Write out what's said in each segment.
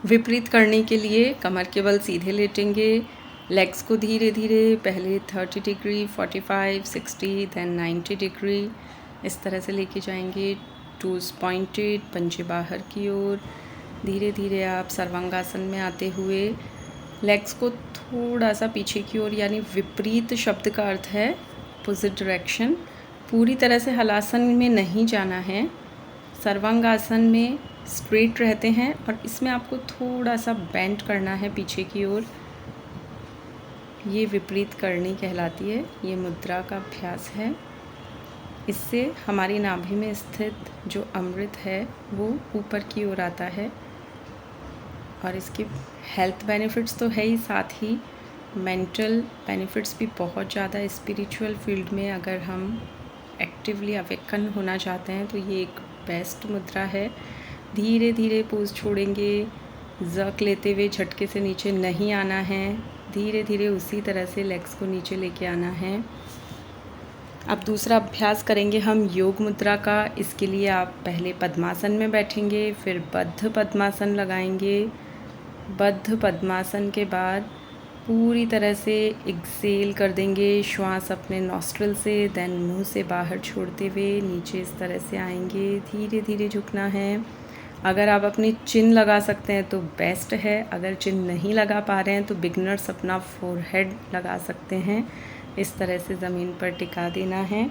विपरीत करने के लिए कमर के बल सीधे लेटेंगे, लेग्स को धीरे धीरे पहले 30 डिग्री, 45, 60, देन 90 डिग्री इस तरह से लेके जाएंगे। टूज पॉइंटेड, पंजे बाहर की ओर। धीरे धीरे आप सर्वांगासन में आते हुए लेग्स को थोड़ा सा पीछे की ओर, यानी विपरीत शब्द का अर्थ है अपोजिट डायरेक्शन। पूरी तरह से हलासन में नहीं जाना है। सर्वांगासन में स्ट्रेट रहते हैं और इसमें आपको थोड़ा सा बेंड करना है पीछे की ओर। ये विपरीत करनी कहलाती है। ये मुद्रा का अभ्यास है। इससे हमारी नाभि में स्थित जो अमृत है वो ऊपर की ओर आता है और इसके हेल्थ बेनिफिट्स तो है ही, साथ ही मेंटल बेनिफिट्स भी बहुत ज़्यादा। स्पिरिचुअल फील्ड में अगर हम एक्टिवली अवेकन होना चाहते हैं तो ये एक बेस्ट मुद्रा है। धीरे धीरे पोज छोड़ेंगे, जर्क लेते हुए झटके से नीचे नहीं आना है। धीरे धीरे उसी तरह से लेग्स को नीचे लेके आना है। अब दूसरा अभ्यास करेंगे हम योग मुद्रा का। इसके लिए आप पहले पद्मासन में बैठेंगे, फिर बद्ध पद्मासन लगाएंगे। बद्ध पद्मासन के बाद पूरी तरह से एक्सेल कर देंगे श्वास अपने नॉस्ट्रल से, देन मुंह से बाहर छोड़ते हुए नीचे इस तरह से आएंगे। धीरे धीरे झुकना है। अगर आप अपनी चिन लगा सकते हैं तो बेस्ट है। अगर चिन नहीं लगा पा रहे हैं तो बिगनर्स अपना फोरहेड लगा सकते हैं। इस तरह से ज़मीन पर टिका देना है।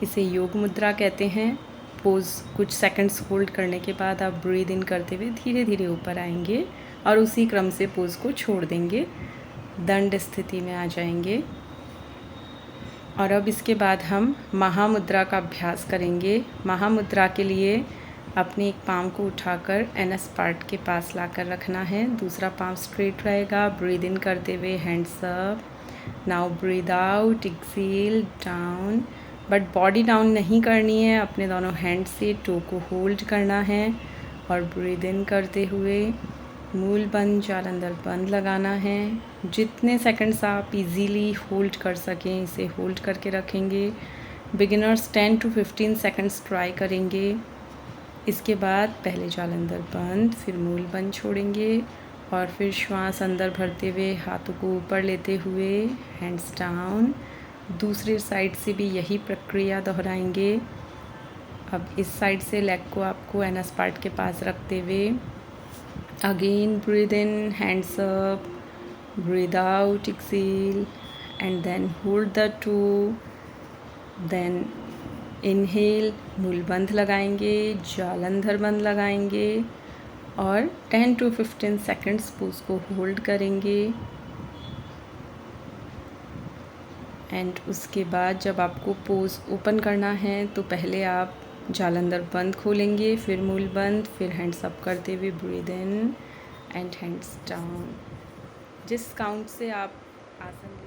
इसे योग मुद्रा कहते हैं। पोज कुछ सेकंड्स होल्ड करने के बाद आप ब्रीद इन करते हुए धीरे धीरे ऊपर आएंगे और उसी क्रम से पोज को छोड़ देंगे। दंड स्थिति में आ जाएंगे। और अब इसके बाद हम महामुद्रा का अभ्यास करेंगे। महामुद्रा के लिए अपने एक पाँव को उठाकर एनस पार्ट के पास लाकर रखना है। दूसरा पाँव स्ट्रेट रहेगा। ब्रीद इन करते हुए hands up. Now breathe out, exhale down, but body down नहीं करनी है। अपने दोनों हैंड से टो को होल्ड करना है और ब्रीद इन करते हुए मूल बंद, जालंधर बंद लगाना है। जितने सेकंड्स आप इजीली होल्ड कर सकें इसे होल्ड करके रखेंगे। बिगिनर्स 10 to 15 सेकंड्स ट्राई करेंगे। इसके बाद पहले जालंधर बंद, फिर मूल बंद छोड़ेंगे और फिर श्वास अंदर भरते हुए हाथों को ऊपर लेते हुए हैंड्स डाउन। दूसरी साइड से भी यही प्रक्रिया दोहराएंगे। अब इस साइड से लेग को आपको एनस पार्ट के पास रखते हुए again breathe in, hands up, breathe out, exhale, and then hold the two, then inhale, मूल बंद लगाएंगे, जालंधर बंद लगाएंगे और 10 to 15 सेकंड्स पोज को होल्ड करेंगे। एंड उसके बाद जब आपको पोज ओपन करना है तो पहले आप जालंधर बंद खोलेंगे, फिर मूल बंद, फिर हैंड्स अप करते हुए breathe in and hands down. जिस काउंट से आप आसन